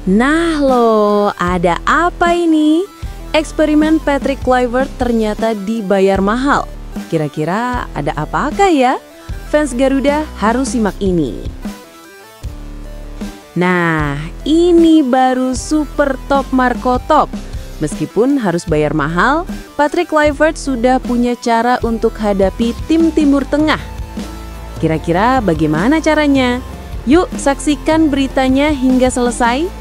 Nah loh, ada apa ini? Eksperimen Patrick Kluivert ternyata dibayar mahal. Kira-kira ada apakah ya? Fans Garuda harus simak ini. Nah, ini baru super top Marco Top. Meskipun harus bayar mahal, Patrick Kluivert sudah punya cara untuk hadapi tim Timur Tengah. Kira-kira bagaimana caranya? Yuk saksikan beritanya hingga selesai.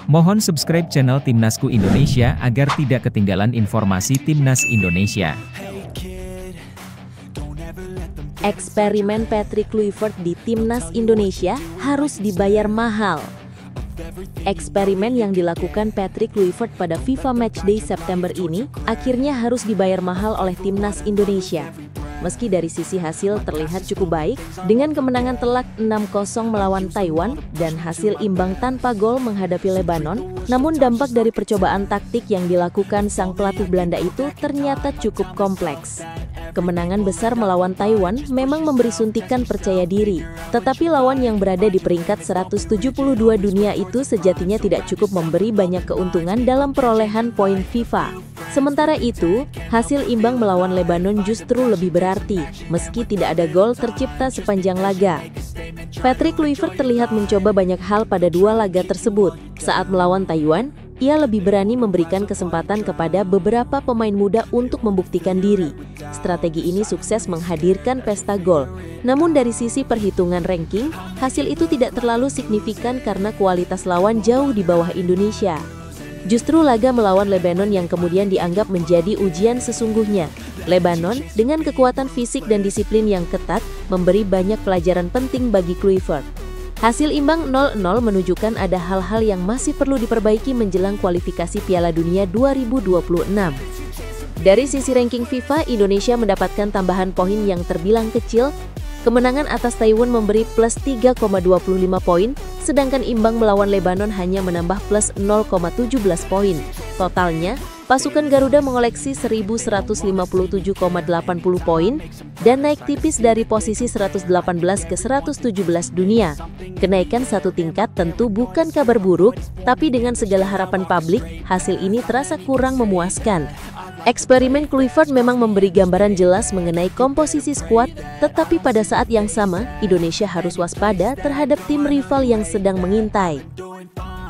Mohon subscribe channel Timnasku Indonesia agar tidak ketinggalan informasi Timnas Indonesia. Eksperimen Patrick Kluivert di Timnas Indonesia harus dibayar mahal. Eksperimen yang dilakukan Patrick Kluivert pada FIFA Matchday September ini akhirnya harus dibayar mahal oleh Timnas Indonesia. Meski dari sisi hasil terlihat cukup baik, dengan kemenangan telak 6-0 melawan Taiwan dan hasil imbang tanpa gol menghadapi Lebanon, namun dampak dari percobaan taktik yang dilakukan sang pelatih Belanda itu ternyata cukup kompleks. Kemenangan besar melawan Taiwan memang memberi suntikan percaya diri, tetapi lawan yang berada di peringkat 172 dunia itu sejatinya tidak cukup memberi banyak keuntungan dalam perolehan poin FIFA. Sementara itu, hasil imbang melawan Lebanon justru lebih berarti, meski tidak ada gol tercipta sepanjang laga. Patrick Kluivert terlihat mencoba banyak hal pada dua laga tersebut. Saat melawan Taiwan, ia lebih berani memberikan kesempatan kepada beberapa pemain muda untuk membuktikan diri. Strategi ini sukses menghadirkan pesta gol. Namun dari sisi perhitungan ranking, hasil itu tidak terlalu signifikan karena kualitas lawan jauh di bawah Indonesia. Justru laga melawan Lebanon yang kemudian dianggap menjadi ujian sesungguhnya. Lebanon dengan kekuatan fisik dan disiplin yang ketat memberi banyak pelajaran penting bagi Kluivert. Hasil imbang 0-0 menunjukkan ada hal-hal yang masih perlu diperbaiki menjelang kualifikasi Piala Dunia 2026. Dari sisi ranking FIFA, Indonesia mendapatkan tambahan poin yang terbilang kecil. Kemenangan atas Taiwan memberi plus 3,25 poin, sedangkan imbang melawan Lebanon hanya menambah plus 0,17 poin. Totalnya, pasukan Garuda mengoleksi 1.157,80 poin dan naik tipis dari posisi 118 ke 117 dunia. Kenaikan satu tingkat tentu bukan kabar buruk, tapi dengan segala harapan publik, hasil ini terasa kurang memuaskan. Eksperimen Kluivert memang memberi gambaran jelas mengenai komposisi skuad, tetapi pada saat yang sama, Indonesia harus waspada terhadap tim rival yang sedang mengintai.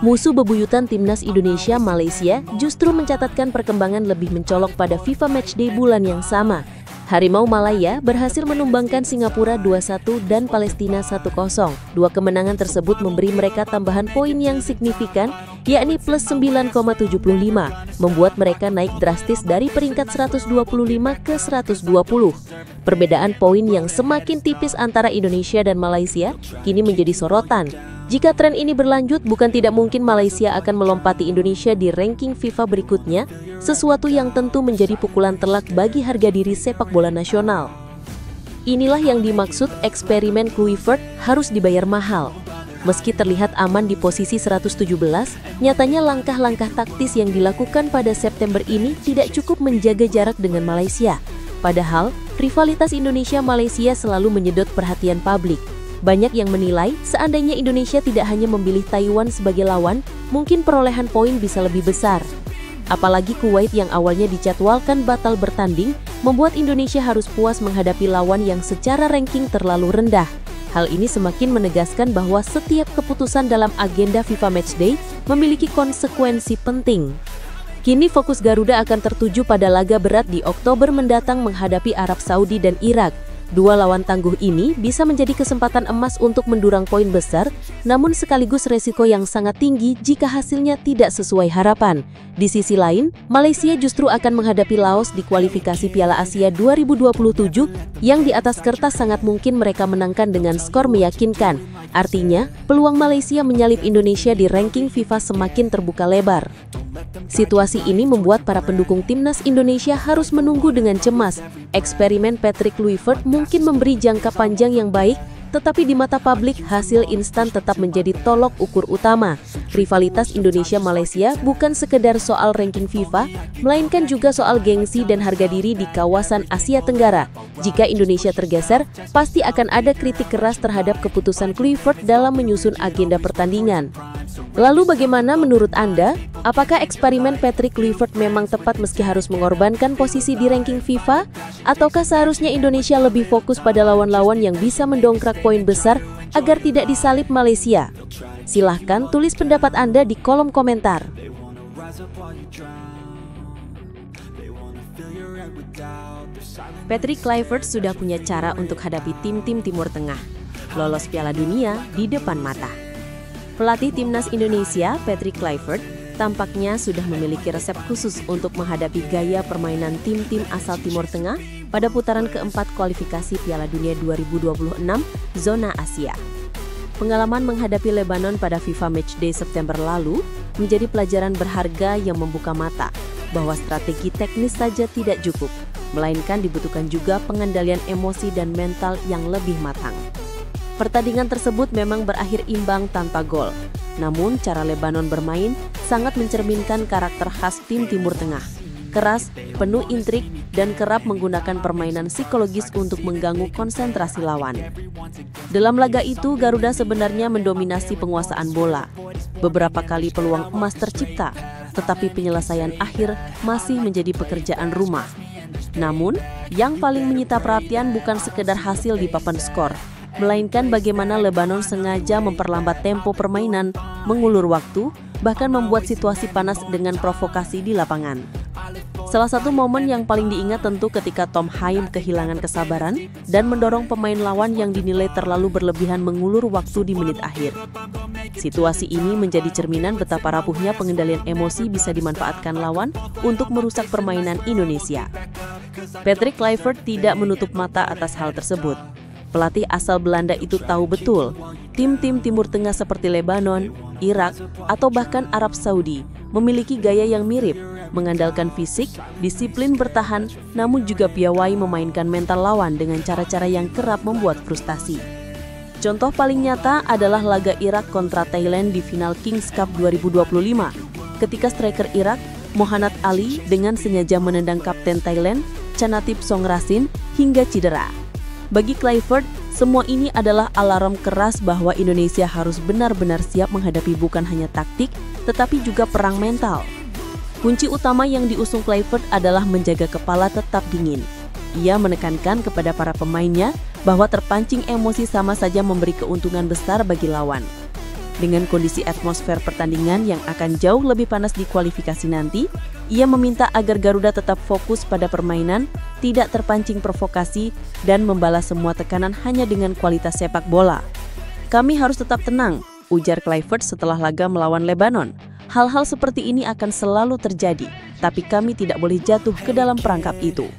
Musuh bebuyutan Timnas Indonesia, Malaysia, justru mencatatkan perkembangan lebih mencolok pada FIFA Matchday bulan yang sama. Harimau Malaya berhasil menumbangkan Singapura 2-1 dan Palestina 1-0. Dua kemenangan tersebut memberi mereka tambahan poin yang signifikan, yakni plus 9,75, membuat mereka naik drastis dari peringkat 125 ke 120. Perbedaan poin yang semakin tipis antara Indonesia dan Malaysia kini menjadi sorotan. Jika tren ini berlanjut, bukan tidak mungkin Malaysia akan melompati Indonesia di ranking FIFA berikutnya, sesuatu yang tentu menjadi pukulan telak bagi harga diri sepak bola nasional. Inilah yang dimaksud eksperimen Kluivert harus dibayar mahal. Meski terlihat aman di posisi 117, nyatanya langkah-langkah taktis yang dilakukan pada September ini tidak cukup menjaga jarak dengan Malaysia. Padahal, rivalitas Indonesia-Malaysia selalu menyedot perhatian publik. Banyak yang menilai seandainya Indonesia tidak hanya memilih Taiwan sebagai lawan, mungkin perolehan poin bisa lebih besar. Apalagi Kuwait yang awalnya dijadwalkan batal bertanding, membuat Indonesia harus puas menghadapi lawan yang secara ranking terlalu rendah. Hal ini semakin menegaskan bahwa setiap keputusan dalam agenda FIFA Matchday memiliki konsekuensi penting. Kini fokus Garuda akan tertuju pada laga berat di Oktober mendatang menghadapi Arab Saudi dan Irak. Dua lawan tangguh ini bisa menjadi kesempatan emas untuk mendulang poin besar, namun sekaligus resiko yang sangat tinggi jika hasilnya tidak sesuai harapan. Di sisi lain, Malaysia justru akan menghadapi Laos di kualifikasi Piala Asia 2027 yang di atas kertas sangat mungkin mereka menangkan dengan skor meyakinkan. Artinya, peluang Malaysia menyalip Indonesia di ranking FIFA semakin terbuka lebar. Situasi ini membuat para pendukung Timnas Indonesia harus menunggu dengan cemas. Eksperimen Patrick Kluivert mungkin memberi jangka panjang yang baik, Tetapi di mata publik, hasil instan tetap menjadi tolok ukur utama. Rivalitas Indonesia-Malaysia bukan sekedar soal ranking FIFA, melainkan juga soal gengsi dan harga diri di kawasan Asia Tenggara. Jika Indonesia tergeser, pasti akan ada kritik keras terhadap keputusan Kluivert dalam menyusun agenda pertandingan. Lalu bagaimana menurut Anda? Apakah eksperimen Patrick Kluivert memang tepat meski harus mengorbankan posisi di ranking FIFA? Ataukah seharusnya Indonesia lebih fokus pada lawan-lawan yang bisa mendongkrak poin besar agar tidak disalip Malaysia? Silahkan tulis pendapat Anda di kolom komentar. Patrick Kluivert sudah punya cara untuk hadapi tim-tim Timur Tengah. Lolos Piala Dunia di depan mata. Pelatih Timnas Indonesia, Patrick Kluivert, tampaknya sudah memiliki resep khusus untuk menghadapi gaya permainan tim-tim asal Timur Tengah pada putaran keempat kualifikasi Piala Dunia 2026 zona Asia. Pengalaman menghadapi Lebanon pada FIFA Matchday September lalu menjadi pelajaran berharga yang membuka mata bahwa strategi teknis saja tidak cukup, melainkan dibutuhkan juga pengendalian emosi dan mental yang lebih matang. Pertandingan tersebut memang berakhir imbang tanpa gol. Namun, cara Lebanon bermain sangat mencerminkan karakter khas tim Timur Tengah. Keras, penuh intrik, dan kerap menggunakan permainan psikologis untuk mengganggu konsentrasi lawan. Dalam laga itu, Garuda sebenarnya mendominasi penguasaan bola. Beberapa kali peluang emas tercipta, tetapi penyelesaian akhir masih menjadi pekerjaan rumah. Namun, yang paling menyita perhatian bukan sekedar hasil di papan skor, melainkan bagaimana Lebanon sengaja memperlambat tempo permainan, mengulur waktu, bahkan membuat situasi panas dengan provokasi di lapangan. Salah satu momen yang paling diingat tentu ketika Tom Haim kehilangan kesabaran dan mendorong pemain lawan yang dinilai terlalu berlebihan mengulur waktu di menit akhir. Situasi ini menjadi cerminan betapa rapuhnya pengendalian emosi bisa dimanfaatkan lawan untuk merusak permainan Indonesia. Patrick Kluivert tidak menutup mata atas hal tersebut. Pelatih asal Belanda itu tahu betul, tim-tim Timur Tengah seperti Lebanon, Irak, atau bahkan Arab Saudi memiliki gaya yang mirip, mengandalkan fisik, disiplin bertahan, namun juga piawai memainkan mental lawan dengan cara-cara yang kerap membuat frustasi. Contoh paling nyata adalah laga Irak kontra Thailand di final Kings Cup 2025, ketika striker Irak, Mohanad Ali, dengan sengaja menendang kapten Thailand, Chanatip Songkrasin, hingga cedera. Bagi Kluivert, semua ini adalah alarm keras bahwa Indonesia harus benar-benar siap menghadapi bukan hanya taktik, tetapi juga perang mental. Kunci utama yang diusung Kluivert adalah menjaga kepala tetap dingin. Ia menekankan kepada para pemainnya bahwa terpancing emosi sama saja memberi keuntungan besar bagi lawan. Dengan kondisi atmosfer pertandingan yang akan jauh lebih panas di kualifikasi nanti, ia meminta agar Garuda tetap fokus pada permainan, tidak terpancing provokasi, dan membalas semua tekanan hanya dengan kualitas sepak bola. Kami harus tetap tenang, ujar Kluivert setelah laga melawan Lebanon. Hal-hal seperti ini akan selalu terjadi, tapi kami tidak boleh jatuh ke dalam perangkap itu.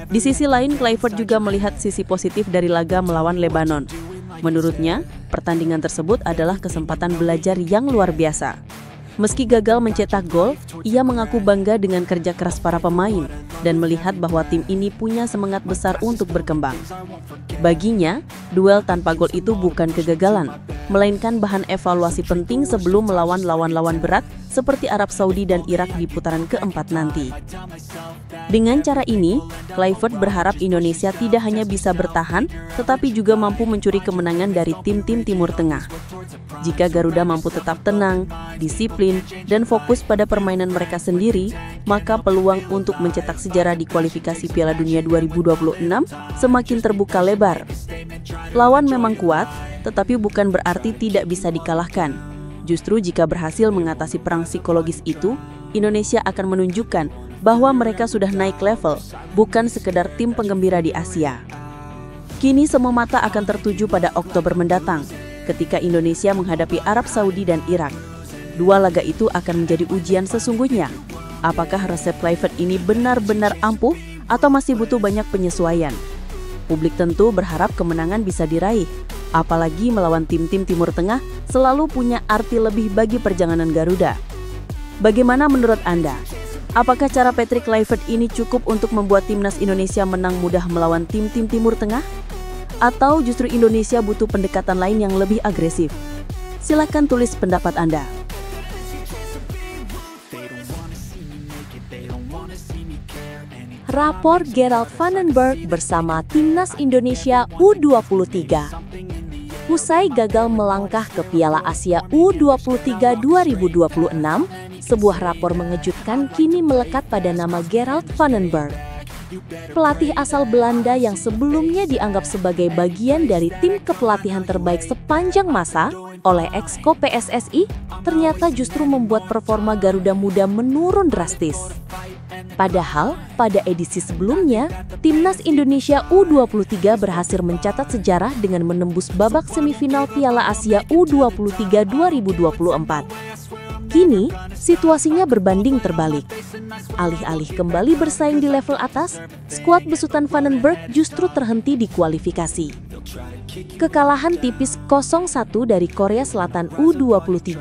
Di sisi lain, Kluivert juga melihat sisi positif dari laga melawan Lebanon. Menurutnya, pertandingan tersebut adalah kesempatan belajar yang luar biasa. Meski gagal mencetak gol, ia mengaku bangga dengan kerja keras para pemain dan melihat bahwa tim ini punya semangat besar untuk berkembang. Baginya, duel tanpa gol itu bukan kegagalan, melainkan bahan evaluasi penting sebelum melawan lawan-lawan berat seperti Arab Saudi dan Irak di putaran keempat nanti. Dengan cara ini, Kluivert berharap Indonesia tidak hanya bisa bertahan, tetapi juga mampu mencuri kemenangan dari tim-tim Timur Tengah. Jika Garuda mampu tetap tenang, disiplin, dan fokus pada permainan mereka sendiri, maka peluang untuk mencetak sejarah di kualifikasi Piala Dunia 2026 semakin terbuka lebar. Lawan memang kuat, tetapi bukan berarti tidak bisa dikalahkan. Justru jika berhasil mengatasi perang psikologis itu, Indonesia akan menunjukkan bahwa mereka sudah naik level, bukan sekedar tim penggembira di Asia. Kini semua mata akan tertuju pada Oktober mendatang, ketika Indonesia menghadapi Arab Saudi dan Irak. Dua laga itu akan menjadi ujian sesungguhnya. Apakah resep Kluivert ini benar-benar ampuh atau masih butuh banyak penyesuaian? Publik tentu berharap kemenangan bisa diraih, apalagi melawan tim-tim Timur Tengah selalu punya arti lebih bagi perjalanan Garuda. Bagaimana menurut Anda? Apakah cara Patrick Kluivert ini cukup untuk membuat timnas Indonesia menang mudah melawan tim-tim Timur Tengah? Atau justru Indonesia butuh pendekatan lain yang lebih agresif? Silakan tulis pendapat Anda. Rapor Gerald Vandenberg bersama Timnas Indonesia U23. Usai gagal melangkah ke Piala Asia U23 2026, sebuah rapor mengejutkan kini melekat pada nama Gerald Vandenberg. Pelatih asal Belanda yang sebelumnya dianggap sebagai bagian dari tim kepelatihan terbaik sepanjang masa oleh Exco PSSI, ternyata justru membuat performa Garuda Muda menurun drastis. Padahal, pada edisi sebelumnya, Timnas Indonesia U23 berhasil mencatat sejarah dengan menembus babak semifinal Piala Asia U23 2024. Kini, situasinya berbanding terbalik. Alih-alih kembali bersaing di level atas, skuad besutan Vandenberg justru terhenti di kualifikasi. Kekalahan tipis 0-1 dari Korea Selatan U23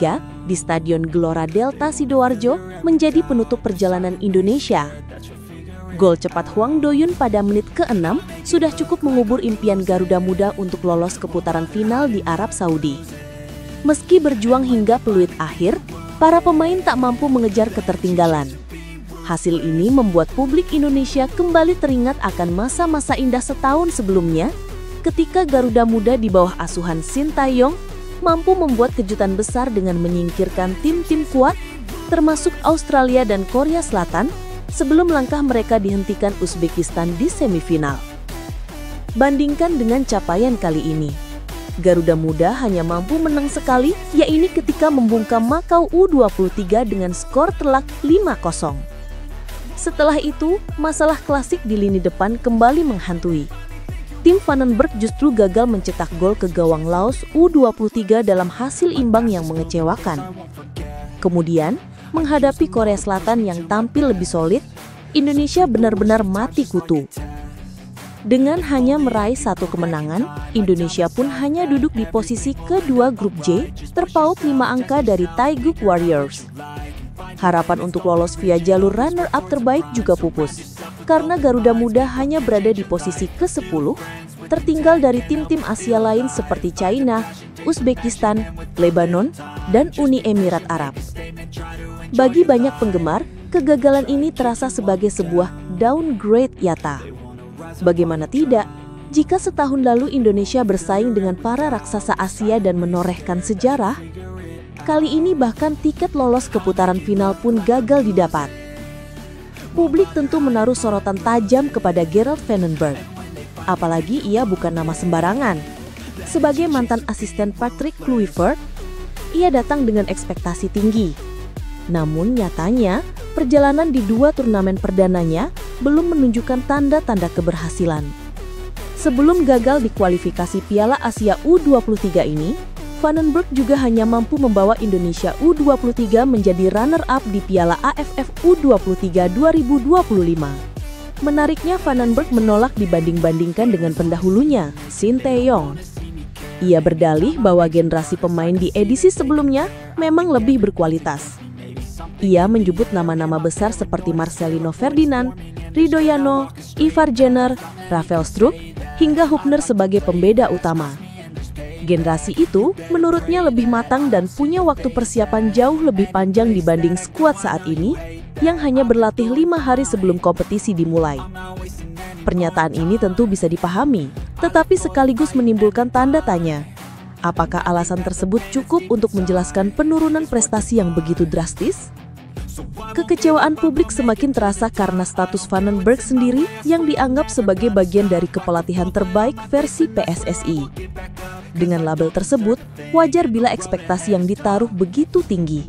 di Stadion Gelora Delta Sidoarjo menjadi penutup perjalanan Indonesia. Gol cepat Hwang Do-yun pada menit ke-6 sudah cukup mengubur impian Garuda Muda untuk lolos ke putaran final di Arab Saudi. Meski berjuang hingga peluit akhir, para pemain tak mampu mengejar ketertinggalan. Hasil ini membuat publik Indonesia kembali teringat akan masa-masa indah setahun sebelumnya, ketika Garuda Muda di bawah asuhan Sintayong mampu membuat kejutan besar dengan menyingkirkan tim-tim kuat, termasuk Australia dan Korea Selatan, sebelum langkah mereka dihentikan Uzbekistan di semifinal. Bandingkan dengan capaian kali ini, Garuda Muda hanya mampu menang sekali, yaitu ketika membungkam Makau U23 dengan skor telak 5-0. Setelah itu, masalah klasik di lini depan kembali menghantui. Tim Vandenberg justru gagal mencetak gol ke gawang Laos U23 dalam hasil imbang yang mengecewakan. Kemudian, menghadapi Korea Selatan yang tampil lebih solid, Indonesia benar-benar mati kutu. Dengan hanya meraih 1 kemenangan, Indonesia pun hanya duduk di posisi kedua grup J, terpaut 5 angka dari Taeguk Warriors. Harapan untuk lolos via jalur runner-up terbaik juga pupus, karena Garuda Muda hanya berada di posisi ke-10, tertinggal dari tim-tim Asia lain seperti China, Uzbekistan, Lebanon, dan Uni Emirat Arab. Bagi banyak penggemar, kegagalan ini terasa sebagai sebuah downgrade nyata. Bagaimana tidak, jika setahun lalu Indonesia bersaing dengan para raksasa Asia dan menorehkan sejarah, kali ini bahkan tiket lolos ke putaran final pun gagal didapat. Publik tentu menaruh sorotan tajam kepada Gerald Vandenberg. Apalagi ia bukan nama sembarangan. Sebagai mantan asisten Patrick Kluivert, ia datang dengan ekspektasi tinggi. Namun nyatanya, perjalanan di 2 turnamen perdananya belum menunjukkan tanda-tanda keberhasilan. Sebelum gagal di kualifikasi Piala Asia U23 ini, Vandenberg juga hanya mampu membawa Indonesia U23 menjadi runner-up di Piala AFF U23 2025. Menariknya, Vandenberg menolak dibanding-bandingkan dengan pendahulunya, Sintayong. Ia berdalih bahwa generasi pemain di edisi sebelumnya memang lebih berkualitas. Ia menyebut nama-nama besar seperti Marcelino Ferdinand, Ridoyano, Ivar Jenner, Rafael Struijk, hingga Hubner sebagai pembeda utama. Generasi itu menurutnya lebih matang dan punya waktu persiapan jauh lebih panjang dibanding skuad saat ini yang hanya berlatih 5 hari sebelum kompetisi dimulai. Pernyataan ini tentu bisa dipahami, tetapi sekaligus menimbulkan tanda tanya. Apakah alasan tersebut cukup untuk menjelaskan penurunan prestasi yang begitu drastis? Kekecewaan publik semakin terasa karena status Vandenberg sendiri yang dianggap sebagai bagian dari kepelatihan terbaik versi PSSI. Dengan label tersebut, wajar bila ekspektasi yang ditaruh begitu tinggi.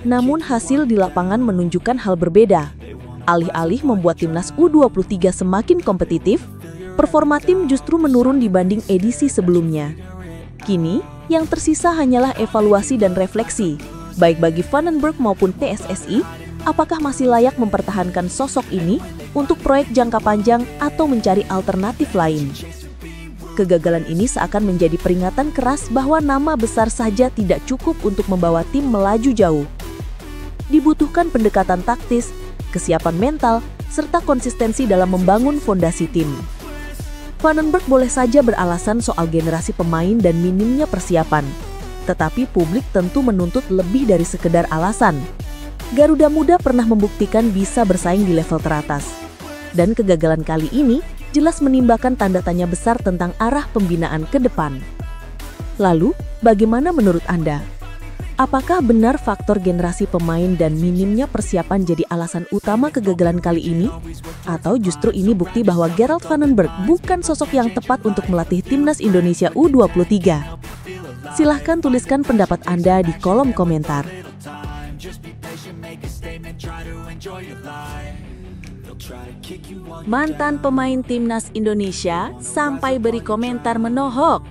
Namun hasil di lapangan menunjukkan hal berbeda. Alih-alih membuat timnas U23 semakin kompetitif, performa tim justru menurun dibanding edisi sebelumnya. Kini, yang tersisa hanyalah evaluasi dan refleksi, baik bagi Vandenberg maupun PSSI, apakah masih layak mempertahankan sosok ini untuk proyek jangka panjang atau mencari alternatif lain. Kegagalan ini seakan menjadi peringatan keras bahwa nama besar saja tidak cukup untuk membawa tim melaju jauh. Dibutuhkan pendekatan taktis, kesiapan mental, serta konsistensi dalam membangun fondasi tim. Vandenberg boleh saja beralasan soal generasi pemain dan minimnya persiapan. Tetapi publik tentu menuntut lebih dari sekedar alasan. Garuda Muda pernah membuktikan bisa bersaing di level teratas. Dan kegagalan kali ini jelas menimbulkan tanda tanya besar tentang arah pembinaan ke depan. Lalu, bagaimana menurut Anda? Apakah benar faktor generasi pemain dan minimnya persiapan jadi alasan utama kegagalan kali ini? Atau justru ini bukti bahwa Gerald Vandenberg bukan sosok yang tepat untuk melatih timnas Indonesia U23? Silahkan tuliskan pendapat Anda di kolom komentar. Mantan pemain timnas Indonesia sampai beri komentar menohok.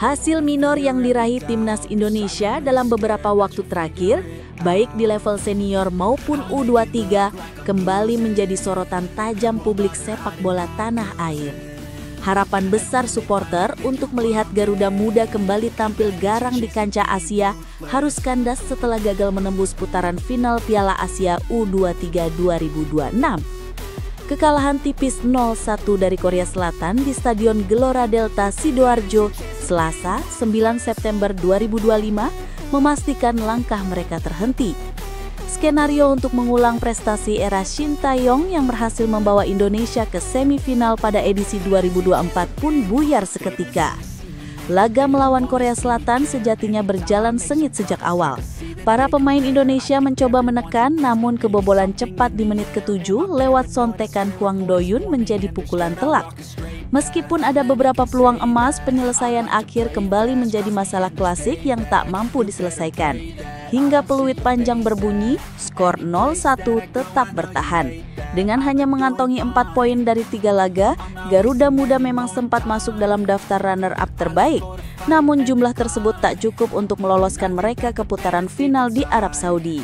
Hasil minor yang diraih timnas Indonesia dalam beberapa waktu terakhir, baik di level senior maupun U23, kembali menjadi sorotan tajam publik sepak bola tanah air. Harapan besar supporter untuk melihat Garuda Muda kembali tampil garang di kancah Asia harus kandas setelah gagal menembus putaran final Piala Asia U23 2026. Kekalahan tipis 0-1 dari Korea Selatan di Stadion Gelora Delta Sidoarjo, Selasa 9 September 2025 memastikan langkah mereka terhenti. Skenario untuk mengulang prestasi era Shin Tae-yong yang berhasil membawa Indonesia ke semifinal pada edisi 2024 pun buyar seketika. Laga melawan Korea Selatan sejatinya berjalan sengit sejak awal. Para pemain Indonesia mencoba menekan, namun kebobolan cepat di menit ke-7 lewat sontekan Hwang Do-yun menjadi pukulan telak. Meskipun ada beberapa peluang emas, penyelesaian akhir kembali menjadi masalah klasik yang tak mampu diselesaikan. Hingga peluit panjang berbunyi, skor 0-1 tetap bertahan. Dengan hanya mengantongi 4 poin dari 3 laga, Garuda Muda memang sempat masuk dalam daftar runner-up terbaik. Namun jumlah tersebut tak cukup untuk meloloskan mereka ke putaran final di Arab Saudi.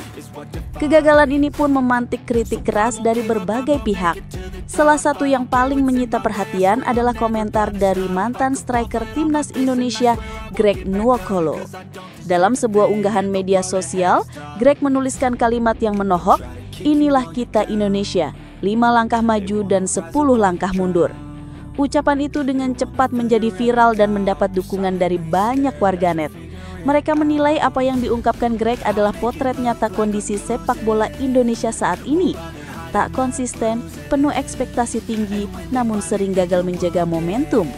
Kegagalan ini pun memantik kritik keras dari berbagai pihak. Salah satu yang paling menyita perhatian adalah komentar dari mantan striker timnas Indonesia, Greg Nwokolo. Dalam sebuah unggahan media sosial, Greg menuliskan kalimat yang menohok, "Inilah kita Indonesia, 5 langkah maju dan 10 langkah mundur." Ucapan itu dengan cepat menjadi viral dan mendapat dukungan dari banyak warganet. Mereka menilai apa yang diungkapkan Greg adalah potret nyata kondisi sepak bola Indonesia saat ini. Tak konsisten, penuh ekspektasi tinggi, namun sering gagal menjaga momentum.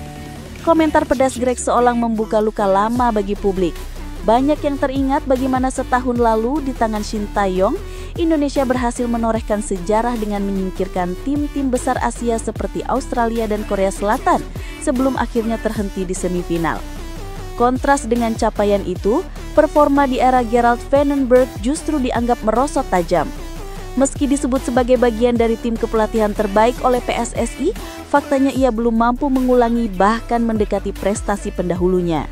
Komentar pedas Greg seolah membuka luka lama bagi publik. Banyak yang teringat bagaimana setahun lalu di tangan Shin Tae-yong, Indonesia berhasil menorehkan sejarah dengan menyingkirkan tim-tim besar Asia seperti Australia dan Korea Selatan sebelum akhirnya terhenti di semifinal. Kontras dengan capaian itu, performa di era Gerald Vandenberg justru dianggap merosot tajam. Meski disebut sebagai bagian dari tim kepelatihan terbaik oleh PSSI, faktanya ia belum mampu mengulangi bahkan mendekati prestasi pendahulunya.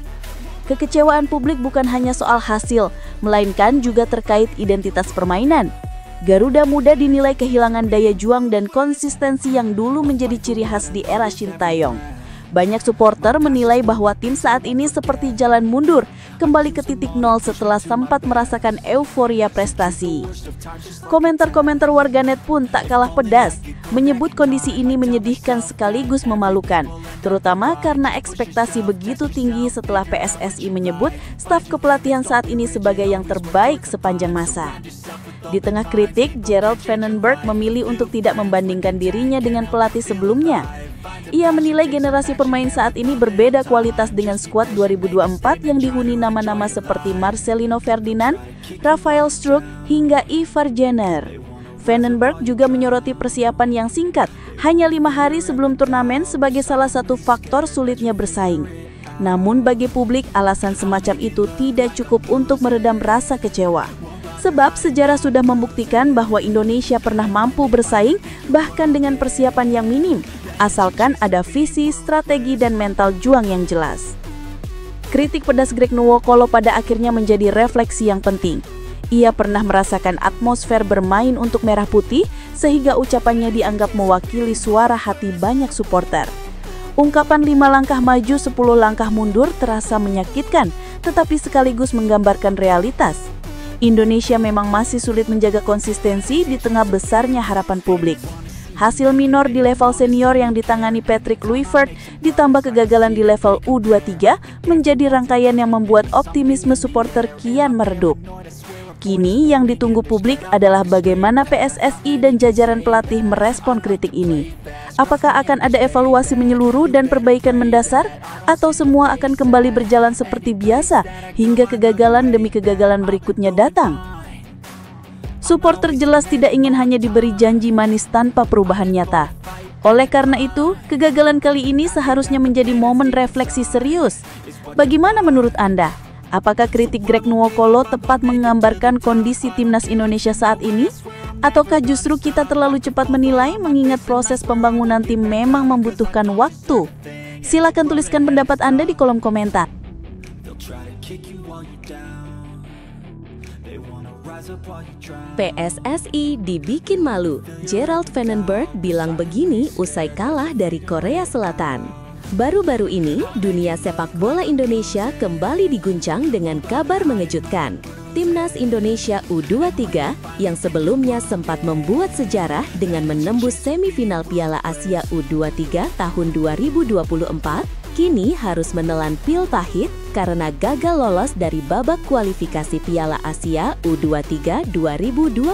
Kekecewaan publik bukan hanya soal hasil, melainkan juga terkait identitas permainan. Garuda Muda dinilai kehilangan daya juang dan konsistensi yang dulu menjadi ciri khas di era Shin Tae-yong. Banyak supporter menilai bahwa tim saat ini seperti jalan mundur, kembali ke titik nol setelah sempat merasakan euforia prestasi. Komentar-komentar warganet pun tak kalah pedas, menyebut kondisi ini menyedihkan sekaligus memalukan, terutama karena ekspektasi begitu tinggi setelah PSSI menyebut staf kepelatihan saat ini sebagai yang terbaik sepanjang masa. Di tengah kritik, Gerald Vandenberg memilih untuk tidak membandingkan dirinya dengan pelatih sebelumnya. Ia menilai generasi pemain saat ini berbeda kualitas dengan skuad 2024 yang dihuni nama-nama seperti Marcelino Ferdinand, Rafael Struijk, hingga Ivar Jenner. Vandenberg juga menyoroti persiapan yang singkat, hanya 5 hari sebelum turnamen sebagai salah satu faktor sulitnya bersaing. Namun bagi publik, alasan semacam itu tidak cukup untuk meredam rasa kecewa. Sebab sejarah sudah membuktikan bahwa Indonesia pernah mampu bersaing bahkan dengan persiapan yang minim, asalkan ada visi, strategi, dan mental juang yang jelas. Kritik pedas Greg Nwokolo pada akhirnya menjadi refleksi yang penting. Ia pernah merasakan atmosfer bermain untuk merah putih, sehingga ucapannya dianggap mewakili suara hati banyak supporter. Ungkapan 5 langkah maju 10 langkah mundur terasa menyakitkan, tetapi sekaligus menggambarkan realitas. Indonesia memang masih sulit menjaga konsistensi di tengah besarnya harapan publik. Hasil minor di level senior yang ditangani Patrick Kluivert ditambah kegagalan di level U23 menjadi rangkaian yang membuat optimisme supporter kian meredup. Kini yang ditunggu publik adalah bagaimana PSSI dan jajaran pelatih merespon kritik ini. Apakah akan ada evaluasi menyeluruh dan perbaikan mendasar, atau semua akan kembali berjalan seperti biasa hingga kegagalan demi kegagalan berikutnya datang? Supporter jelas tidak ingin hanya diberi janji manis tanpa perubahan nyata. Oleh karena itu, kegagalan kali ini seharusnya menjadi momen refleksi serius. Bagaimana menurut Anda? Apakah kritik Greg Nwokolo tepat menggambarkan kondisi timnas Indonesia saat ini? Ataukah justru kita terlalu cepat menilai mengingat proses pembangunan tim memang membutuhkan waktu? Silakan tuliskan pendapat Anda di kolom komentar. PSSI dibikin malu. Gerald Vandenberg bilang begini usai kalah dari Korea Selatan. Baru-baru ini, dunia sepak bola Indonesia kembali diguncang dengan kabar mengejutkan. Timnas Indonesia U23 yang sebelumnya sempat membuat sejarah dengan menembus semifinal Piala Asia U23 tahun 2024, kini harus menelan pil pahit karena gagal lolos dari babak kualifikasi Piala Asia U23 2026.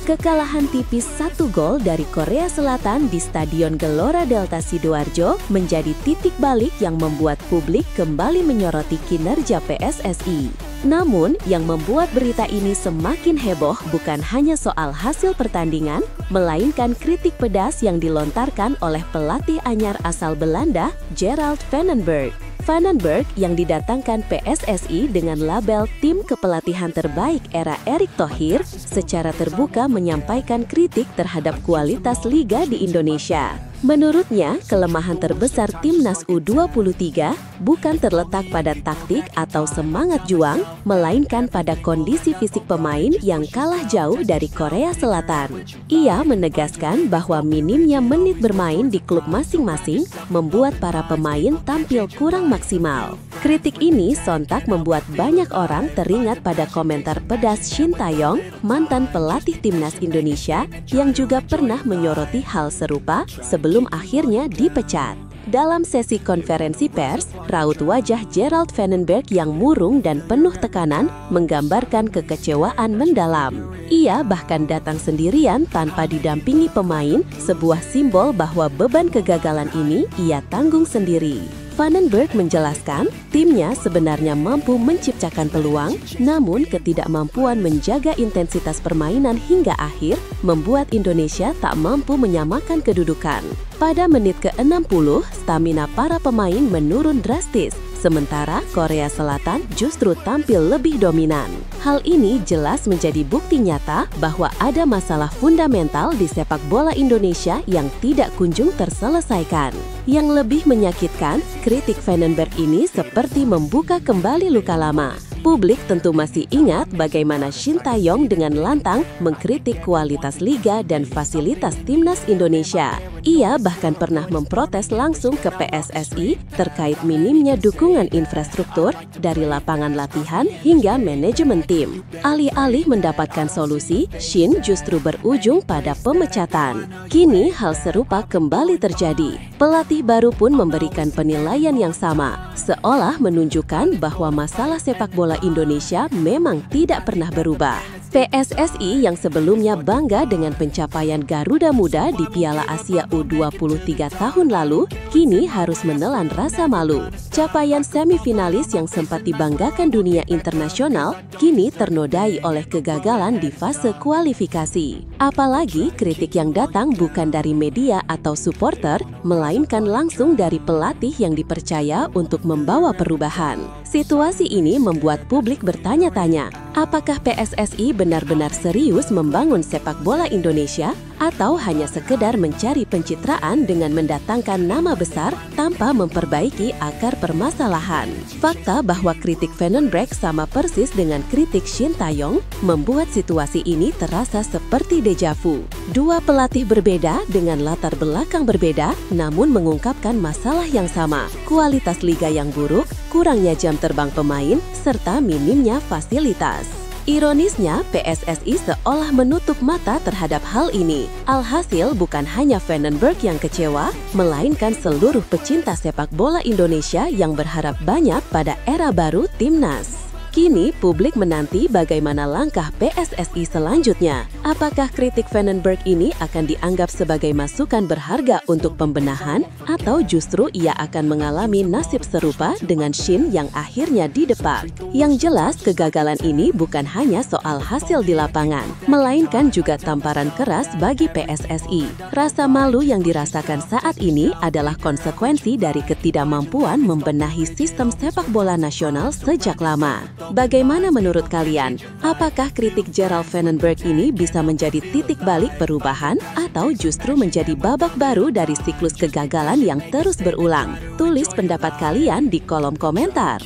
Kekalahan tipis 1 gol dari Korea Selatan di Stadion Gelora Delta Sidoarjo menjadi titik balik yang membuat publik kembali menyoroti kinerja PSSI. Namun, yang membuat berita ini semakin heboh bukan hanya soal hasil pertandingan, melainkan kritik pedas yang dilontarkan oleh pelatih anyar asal Belanda, Gerald Vandenberg. Vandenberg yang didatangkan PSSI dengan label tim kepelatihan terbaik era Erick Thohir secara terbuka menyampaikan kritik terhadap kualitas liga di Indonesia. Menurutnya, kelemahan terbesar timnas U23 bukan terletak pada taktik atau semangat juang, melainkan pada kondisi fisik pemain yang kalah jauh dari Korea Selatan. Ia menegaskan bahwa minimnya menit bermain di klub masing-masing membuat para pemain tampil kurang maksimal. Kritik ini sontak membuat banyak orang teringat pada komentar pedas Shin Tae-yong, mantan pelatih timnas Indonesia yang juga pernah menyoroti hal serupa sebelum akhirnya dipecat. Dalam sesi konferensi pers, raut wajah Gerald Vandenberg yang murung dan penuh tekanan menggambarkan kekecewaan mendalam. Ia bahkan datang sendirian tanpa didampingi pemain, sebuah simbol bahwa beban kegagalan ini ia tanggung sendiri. Vandenberg menjelaskan, timnya sebenarnya mampu menciptakan peluang, namun ketidakmampuan menjaga intensitas permainan hingga akhir membuat Indonesia tak mampu menyamakan kedudukan. Pada menit ke-60, stamina para pemain menurun drastis, sementara Korea Selatan justru tampil lebih dominan. Hal ini jelas menjadi bukti nyata bahwa ada masalah fundamental di sepak bola Indonesia yang tidak kunjung terselesaikan. Yang lebih menyakitkan, kritik Vandenberg ini seperti membuka kembali luka lama. Publik tentu masih ingat bagaimana Shin Tae-yong dengan lantang mengkritik kualitas liga dan fasilitas timnas Indonesia. Ia bahkan pernah memprotes langsung ke PSSI terkait minimnya dukungan infrastruktur dari lapangan latihan hingga manajemen tim. Alih-alih mendapatkan solusi, Shin justru berujung pada pemecatan. Kini hal serupa kembali terjadi. Pelatih baru pun memberikan penilaian yang sama, seolah menunjukkan bahwa masalah sepak bola Indonesia memang tidak pernah berubah. PSSI yang sebelumnya bangga dengan pencapaian Garuda Muda di Piala Asia U23 tahun lalu, kini harus menelan rasa malu. Capaian semifinalis yang sempat dibanggakan dunia internasional, kini ternodai oleh kegagalan di fase kualifikasi. Apalagi kritik yang datang bukan dari media atau supporter, melainkan langsung dari pelatih yang dipercaya untuk membawa perubahan. Situasi ini membuat publik bertanya-tanya, apakah PSSI benar-benar serius membangun sepak bola Indonesia atau hanya sekedar mencari pencitraan dengan mendatangkan nama besar tanpa memperbaiki akar permasalahan. Fakta bahwa kritik Vandenberg sama persis dengan kritik Shin Tae-yong membuat situasi ini terasa seperti deja vu. Dua pelatih berbeda dengan latar belakang berbeda namun mengungkapkan masalah yang sama, kualitas liga yang buruk, kurangnya jam terbang pemain, serta minimnya fasilitas. Ironisnya, PSSI seolah menutup mata terhadap hal ini. Alhasil, bukan hanya Vandenberg yang kecewa, melainkan seluruh pecinta sepak bola Indonesia yang berharap banyak pada era baru Timnas. Kini, publik menanti bagaimana langkah PSSI selanjutnya. Apakah kritik Vandenberg ini akan dianggap sebagai masukan berharga untuk pembenahan, atau justru ia akan mengalami nasib serupa dengan Shin yang akhirnya didepak? Yang jelas, kegagalan ini bukan hanya soal hasil di lapangan, melainkan juga tamparan keras bagi PSSI. Rasa malu yang dirasakan saat ini adalah konsekuensi dari ketidakmampuan membenahi sistem sepak bola nasional sejak lama. Bagaimana menurut kalian? Apakah kritik Gerald Vandenberg ini bisa menjadi titik balik perubahan atau justru menjadi babak baru dari siklus kegagalan yang terus berulang? Tulis pendapat kalian di kolom komentar.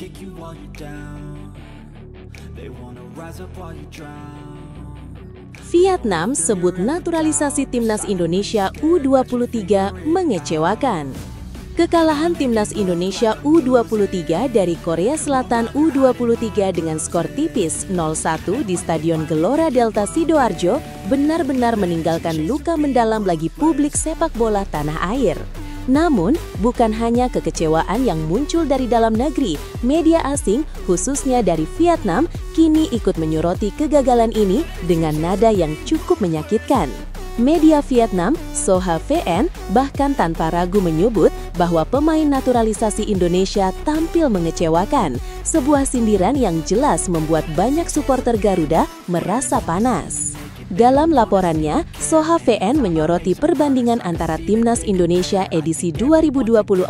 Vietnam sebut naturalisasi Timnas Indonesia U23 mengecewakan. Kekalahan Timnas Indonesia U23 dari Korea Selatan U23 dengan skor tipis 0-1 di Stadion Gelora Delta Sidoarjo benar-benar meninggalkan luka mendalam bagi publik sepak bola tanah air. Namun, bukan hanya kekecewaan yang muncul dari dalam negeri, media asing, khususnya dari Vietnam, kini ikut menyoroti kegagalan ini dengan nada yang cukup menyakitkan. Media Vietnam, Soha VN, bahkan tanpa ragu menyebut bahwa pemain naturalisasi Indonesia tampil mengecewakan, sebuah sindiran yang jelas membuat banyak supporter Garuda merasa panas. Dalam laporannya, Soha VN menyoroti perbandingan antara Timnas Indonesia edisi 2024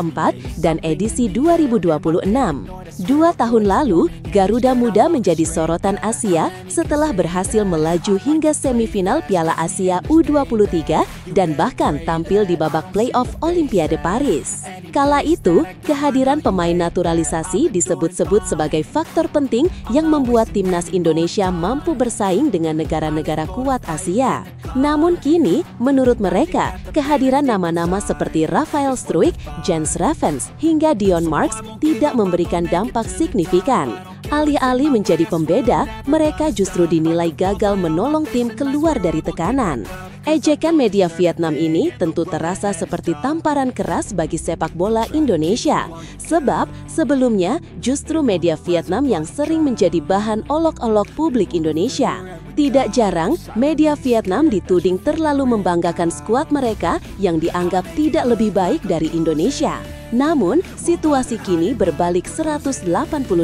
dan edisi 2026. 2 tahun lalu, Garuda Muda menjadi sorotan Asia setelah berhasil melaju hingga semifinal Piala Asia U23 dan bahkan tampil di babak playoff Olimpiade Paris. Kala itu, kehadiran pemain naturalisasi disebut-sebut sebagai faktor penting yang membuat Timnas Indonesia mampu bersaing dengan negara-negara kuat Asia. Namun kini, menurut mereka, kehadiran nama-nama seperti Rafael Struijk, Jens Ravens, hingga Dion Marks tidak memberikan dampak signifikan. Alih-alih menjadi pembeda, mereka justru dinilai gagal menolong tim keluar dari tekanan. Ejekan media Vietnam ini tentu terasa seperti tamparan keras bagi sepak bola Indonesia. Sebab sebelumnya justru media Vietnam yang sering menjadi bahan olok-olok publik Indonesia. Tidak jarang, media Vietnam dituding terlalu membanggakan skuad mereka yang dianggap tidak lebih baik dari Indonesia. Namun, situasi kini berbalik 180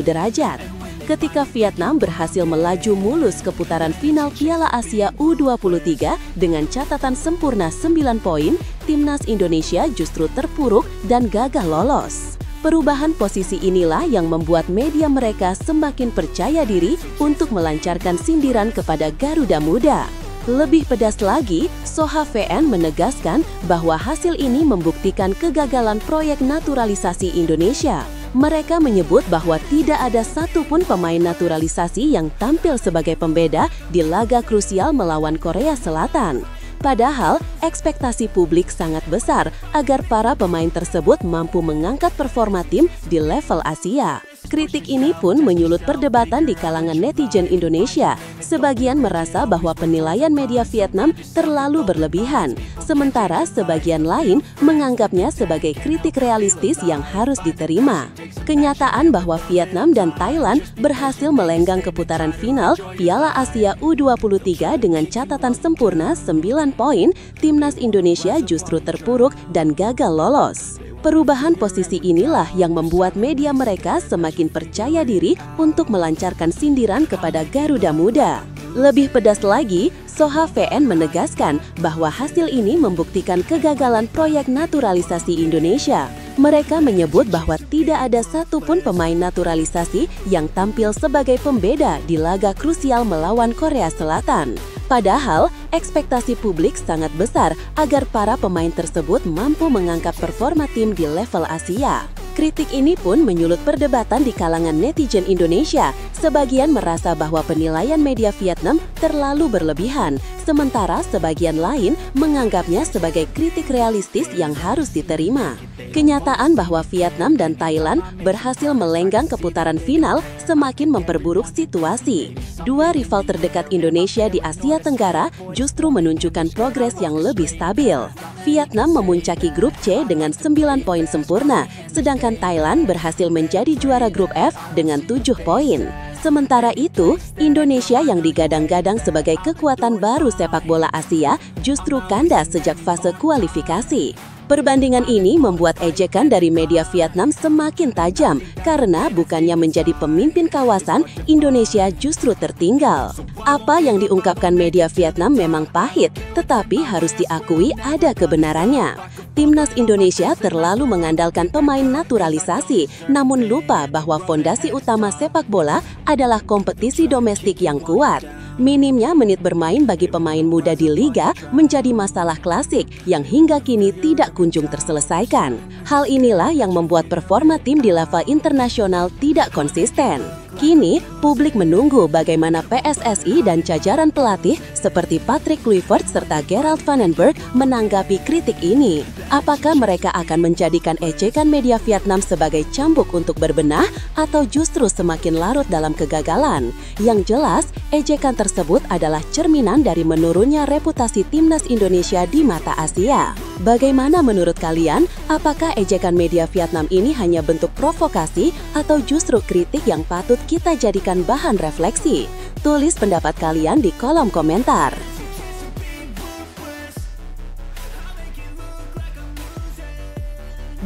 derajat. Ketika Vietnam berhasil melaju mulus ke putaran final Piala Asia U23 dengan catatan sempurna 9 poin, Timnas Indonesia justru terpuruk dan gagal lolos. Perubahan posisi inilah yang membuat media mereka semakin percaya diri untuk melancarkan sindiran kepada Garuda Muda. Lebih pedas lagi, Soha VN menegaskan bahwa hasil ini membuktikan kegagalan proyek naturalisasi Indonesia. Mereka menyebut bahwa tidak ada satupun pemain naturalisasi yang tampil sebagai pembeda di laga krusial melawan Korea Selatan. Padahal, ekspektasi publik sangat besar agar para pemain tersebut mampu mengangkat performa tim di level Asia. Kritik ini pun menyulut perdebatan di kalangan netizen Indonesia. Sebagian merasa bahwa penilaian media Vietnam terlalu berlebihan, sementara sebagian lain menganggapnya sebagai kritik realistis yang harus diterima. Kenyataan bahwa Vietnam dan Thailand berhasil melenggang ke putaran final Piala Asia U23 dengan catatan sempurna 9 poin, Timnas Indonesia justru terpuruk dan gagal lolos. Perubahan posisi inilah yang membuat media mereka semakin percaya diri untuk melancarkan sindiran kepada Garuda Muda. Lebih pedas lagi, Soha VN menegaskan bahwa hasil ini membuktikan kegagalan proyek naturalisasi Indonesia. Mereka menyebut bahwa tidak ada satupun pemain naturalisasi yang tampil sebagai pembeda di laga krusial melawan Korea Selatan. Padahal, ekspektasi publik sangat besar agar para pemain tersebut mampu mengangkat performa tim di level Asia. Kritik ini pun menyulut perdebatan di kalangan netizen Indonesia. Sebagian merasa bahwa penilaian media Vietnam terlalu berlebihan, sementara sebagian lain menganggapnya sebagai kritik realistis yang harus diterima. Kenyataan bahwa Vietnam dan Thailand berhasil melenggang ke putaran final semakin memperburuk situasi. Dua rival terdekat Indonesia di Asia Tenggara justru menunjukkan progres yang lebih stabil. Vietnam memuncaki grup C dengan 9 poin sempurna, sedangkan Thailand berhasil menjadi juara grup F dengan 7 poin. Sementara itu, Indonesia yang digadang-gadang sebagai kekuatan baru sepak bola Asia justru kandas sejak fase kualifikasi. Perbandingan ini membuat ejekan dari media Vietnam semakin tajam karena bukannya menjadi pemimpin kawasan, Indonesia justru tertinggal. Apa yang diungkapkan media Vietnam memang pahit, tetapi harus diakui ada kebenarannya. Timnas Indonesia terlalu mengandalkan pemain naturalisasi, namun lupa bahwa fondasi utama sepak bola adalah kompetisi domestik yang kuat. Minimnya menit bermain bagi pemain muda di liga menjadi masalah klasik yang hingga kini tidak kunjung terselesaikan. Hal inilah yang membuat performa tim di level internasional tidak konsisten. Kini, publik menunggu bagaimana PSSI dan jajaran pelatih seperti Patrick Kluivert serta Gerald van den Berg menanggapi kritik ini. Apakah mereka akan menjadikan ejekan media Vietnam sebagai cambuk untuk berbenah atau justru semakin larut dalam kegagalan? Yang jelas, ejekan tersebut adalah cerminan dari menurunnya reputasi timnas Indonesia di mata Asia. Bagaimana menurut kalian? Apakah ejekan media Vietnam ini hanya bentuk provokasi atau justru kritik yang patut kita jadikan bahan refleksi? Tulis pendapat kalian di kolom komentar.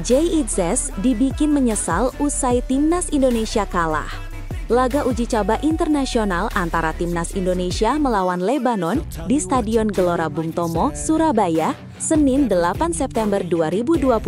Jay Itzes dibikin menyesal usai timnas Indonesia kalah. Laga uji coba internasional antara timnas Indonesia melawan Lebanon di Stadion Gelora Bung Tomo, Surabaya, Senin 8 September 2025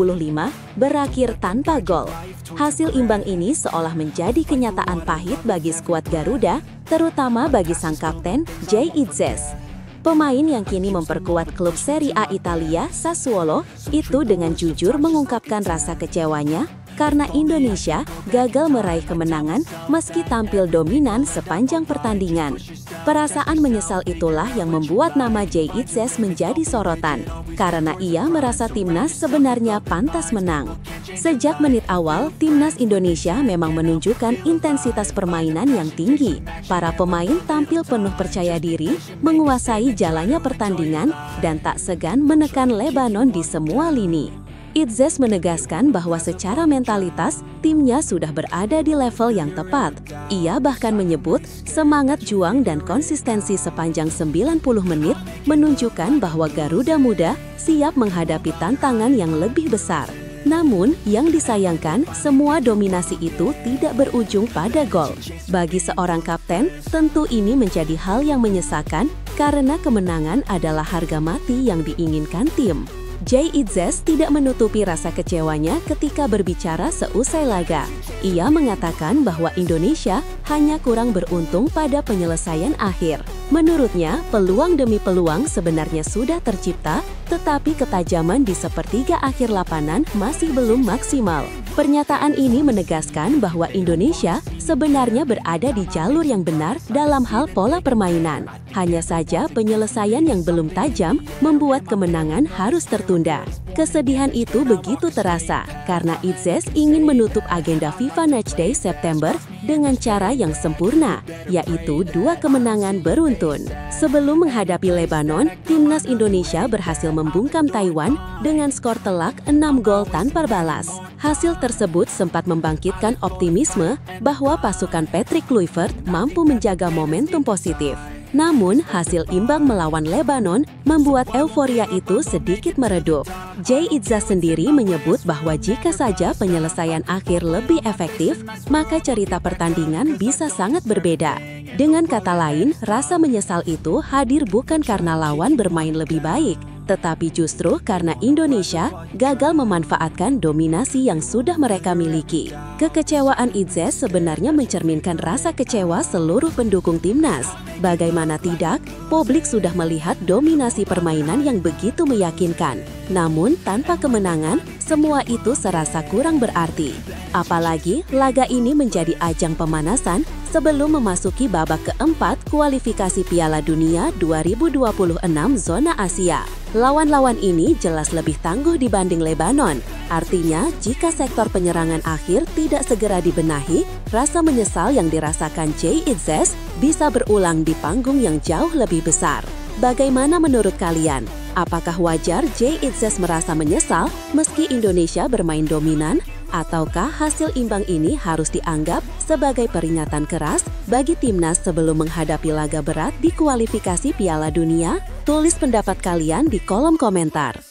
berakhir tanpa gol. Hasil imbang ini seolah menjadi kenyataan pahit bagi skuad Garuda, terutama bagi sang kapten Jay Itzes. Pemain yang kini memperkuat klub Serie A Italia, Sassuolo, itu dengan jujur mengungkapkan rasa kecewanya karena Indonesia gagal meraih kemenangan meski tampil dominan sepanjang pertandingan. Perasaan menyesal itulah yang membuat nama Jay Itzes menjadi sorotan, karena ia merasa timnas sebenarnya pantas menang. Sejak menit awal, timnas Indonesia memang menunjukkan intensitas permainan yang tinggi. Para pemain tampil penuh percaya diri, menguasai jalannya pertandingan, dan tak segan menekan Lebanon di semua lini. Itzes menegaskan bahwa secara mentalitas, timnya sudah berada di level yang tepat. Ia bahkan menyebut semangat juang dan konsistensi sepanjang 90 menit menunjukkan bahwa Garuda Muda siap menghadapi tantangan yang lebih besar. Namun, yang disayangkan, semua dominasi itu tidak berujung pada gol. Bagi seorang kapten, tentu ini menjadi hal yang menyesakan karena kemenangan adalah harga mati yang diinginkan tim. Jay Itzes tidak menutupi rasa kecewanya ketika berbicara seusai laga. Ia mengatakan bahwa Indonesia hanya kurang beruntung pada penyelesaian akhir. Menurutnya, peluang demi peluang sebenarnya sudah tercipta, tetapi ketajaman di sepertiga akhir lapangan masih belum maksimal. Pernyataan ini menegaskan bahwa Indonesia sebenarnya berada di jalur yang benar dalam hal pola permainan. Hanya saja penyelesaian yang belum tajam membuat kemenangan harus tertunda. Kesedihan itu begitu terasa karena Itzes ingin menutup agenda FIFA Matchday September dengan cara yang sempurna, yaitu 2 kemenangan beruntun. Sebelum menghadapi Lebanon, timnas Indonesia berhasil membungkam Taiwan dengan skor telak 6 gol tanpa balas. Hasil tersebut sempat membangkitkan optimisme bahwa pasukan Patrick Kluivert mampu menjaga momentum positif. Namun, hasil imbang melawan Lebanon membuat euforia itu sedikit meredup. Jay Itzes sendiri menyebut bahwa jika saja penyelesaian akhir lebih efektif, maka cerita pertandingan bisa sangat berbeda. Dengan kata lain, rasa menyesal itu hadir bukan karena lawan bermain lebih baik, tetapi justru karena Indonesia gagal memanfaatkan dominasi yang sudah mereka miliki. Kekecewaan Itzes sebenarnya mencerminkan rasa kecewa seluruh pendukung timnas. Bagaimana tidak, publik sudah melihat dominasi permainan yang begitu meyakinkan. Namun, tanpa kemenangan, semua itu serasa kurang berarti. Apalagi, laga ini menjadi ajang pemanasan sebelum memasuki babak keempat kualifikasi Piala Dunia 2026 zona Asia. Lawan-lawan ini jelas lebih tangguh dibanding Lebanon. Artinya, jika sektor penyerangan akhir tidak segera dibenahi, rasa menyesal yang dirasakan Jay Itzes bisa berulang di panggung yang jauh lebih besar. Bagaimana menurut kalian? Apakah wajar Jay Itzes merasa menyesal meski Indonesia bermain dominan? Ataukah hasil imbang ini harus dianggap sebagai peringatan keras bagi timnas sebelum menghadapi laga berat di kualifikasi Piala Dunia? Tulis pendapat kalian di kolom komentar.